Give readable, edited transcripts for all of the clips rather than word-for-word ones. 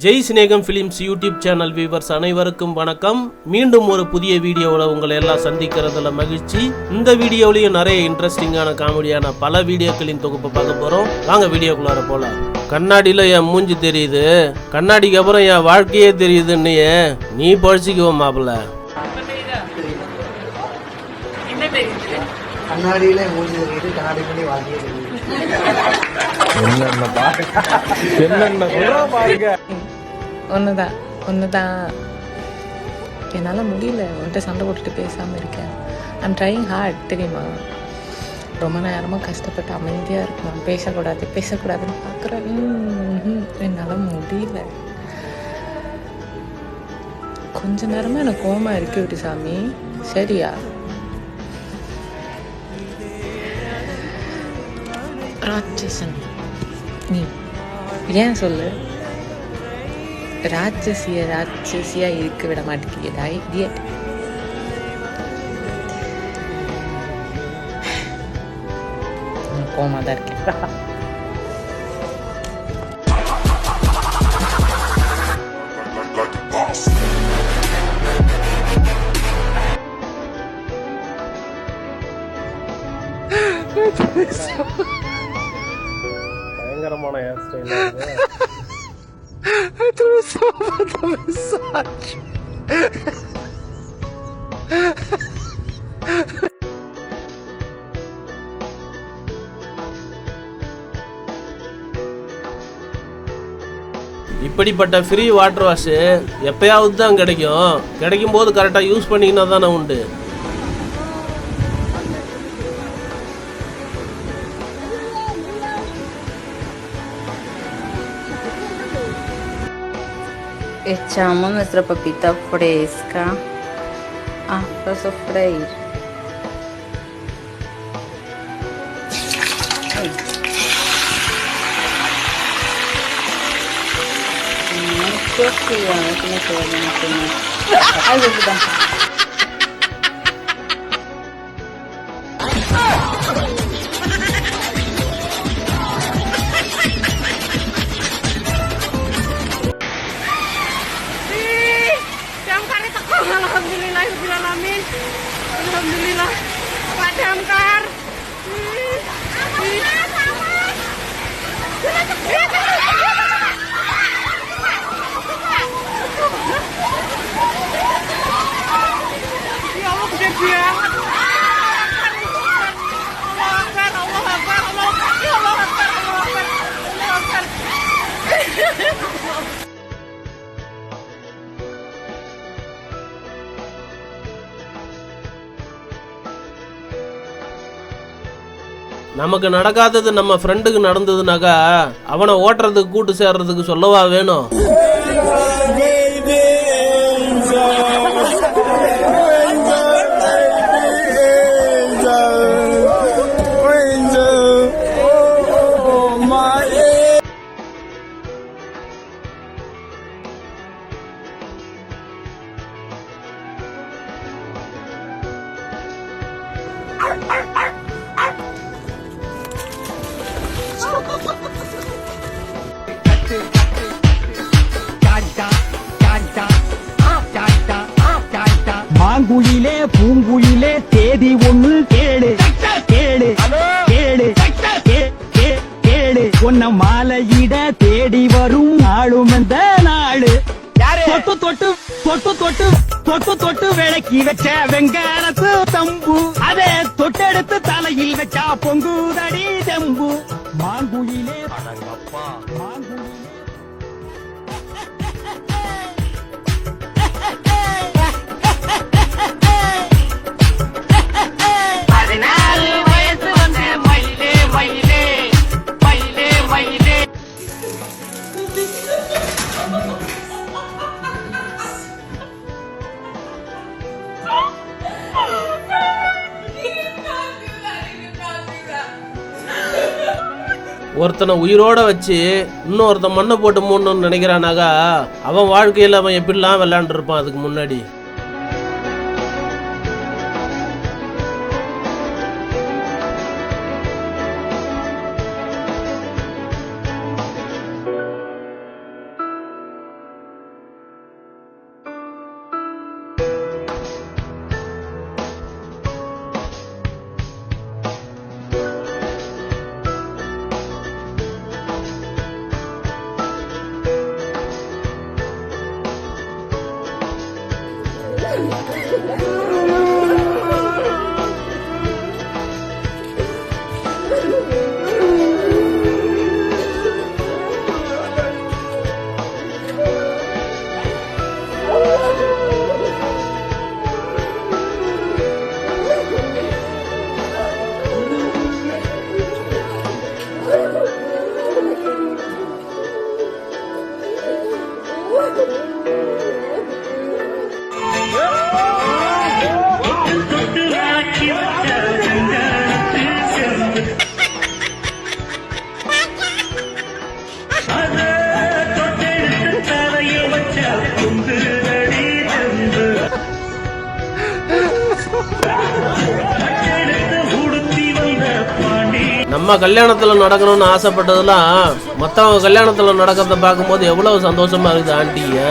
Jai Snegam films YouTube channel viewers அனைவருக்கும் வணக்கம். மீண்டும் ஒரு புதிய வீடியோவில் உங்களை எல்லாம் சந்திக்கிறதுல மகிழ்ச்சி. இந்த வீடியோவிலையும் நிறைய இன்ட்ரெஸ்டிங்கான காமெடியான பல வீடியோக்களின் தொகுப்பு பார்க்க போகிறோம். வாங்க வீடியோக்குள்ளார போகலாம். கண்ணாடியில் என் மூஞ்சி தெரியுது, கண்ணாடிக்கு அப்புறம் என் வாழ்க்கையே தெரியுதுன்னு நீ பழிச்சிக்குவோம் மாப்பிள்ள. கண்ணாடியில மூஞ்சி தெரியுது, கண்ணாடி வாழ்க்கையே தெரியுது. ஒண்ணுதான் என்னால முடியல. உன்கிட்ட சண்டை போட்டுட்டு பேசாம இருக்கேன். ஐம் ட்ரைங் ஹார்ட், தெரியுமா? ரொம்ப நேரமா கஷ்டப்பட்டு அமைதியா இருக்கணும், பேசக்கூடாதுன்னு பாக்குறேன். என்னால முடியல. கொஞ்ச நேரமா எனக்கு கோவமா இருக்கு விட்டு சாமி, சரியா? ராட்சசன் நீ ஏன் சொல்லு? ராட்சசியா இருக்க விட மாட்டேங்கியடா இடியட். கோவமா தான் இருக்கேன். பயங்கரமான ஹேர் ஸ்டைல். இப்படிப்பட்ட ஃப்ரீ வாட்டர் வாஷ் எப்பயாவது தான் கிடைக்கும் போது கரெக்டாக யூஸ் பண்ணிக்கினா தானே உண்டு. Echamos nuestra papita fresca a sofreír. Mucho cuidado que no se vayan a quemar. Ay, puta. Alhamdulillah, Pak Damkar. Ya Allah, gede banget. Allah Akbar. நமக்கு நடக்காதது நம்ம ஃப்ரெண்டுக்கு நடந்ததுனாக்கா அவனை ஓட்டுறதுக்கு கூட்டு சேர்றதுக்கு சொல்லவா வேணும்? மாங்குயிலே பூங்குயிலே தேதி ஒண்ணு கேடு கேடு கேடு கேடு உன்ன மாலையிட தேடி வரும் நாளும் இந்த நாடு. தொட்டு தொட்டு தொட்டு தொட்டு தொட்டு தொட்டு விளக்கி வச்ச வெங்காரத்து தம்பு, அதே தொட்டெடுத்து தலையில் வச்சா பொங்குதடி தெம்பு. மாங்குயிலே மாங்குயிலே ஒருத்தனை உயிரோட வச்சு இன்னொருத்தன் மண்ணை போட்டு மூடணும்னு நினைக்கிறானாக்கா அவன் வாழ்க்கையில் அவன் எப்படிலாம் விளையாண்டுருப்பான் அதுக்கு முன்னாடி. நம்ம கல்யாணத்துல நடக்கணும்னு ஆசைப்பட்டதெல்லாம் மற்றவங்க கல்யாணத்துல நடக்கிறத பார்க்கும்போது எவ்வளவு சந்தோஷமா இருக்குது ஆண்டிங்க.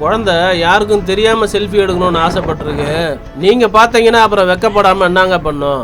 குழந்தை யாருக்கும் தெரியாம செல்ஃபி எடுக்கணும்னு ஆசைப்பட்டிருக்கு. நீங்க பாத்தீங்கன்னா அப்புறம் வெக்கப்படாம என்னங்க பண்ணும்?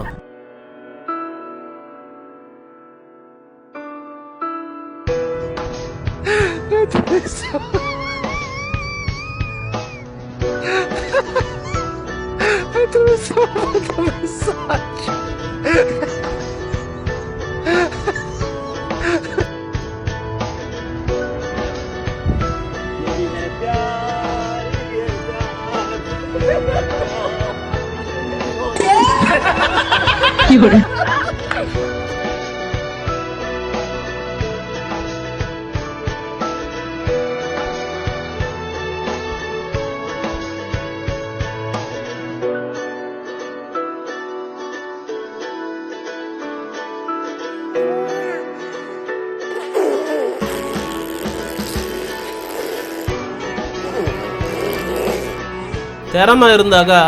திறமை இருந்தாக்கா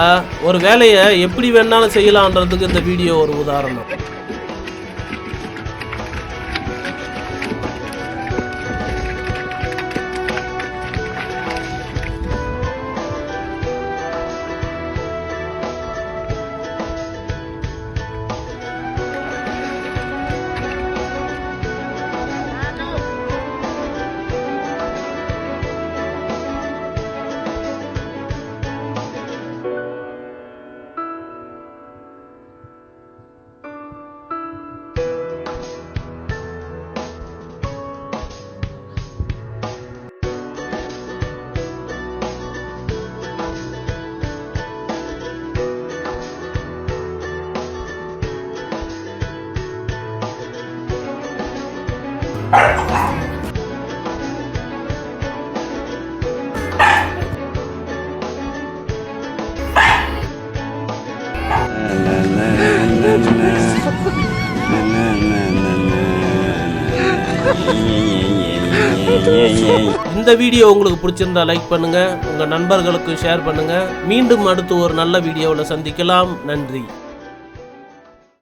ஒரு வேலையை எப்படி வேணாலும் செய்யலான்றதுக்கு இந்த வீடியோ ஒரு உதாரணம். இந்த வீடியோ உங்களுக்கு பிடிச்சிருந்தா லைக் பண்ணுங்க, உங்க நண்பர்களுக்கு ஷேர் பண்ணுங்க. மீண்டும் அடுத்து ஒரு நல்ல வீடியோவில் சந்திக்கலாம். நன்றி.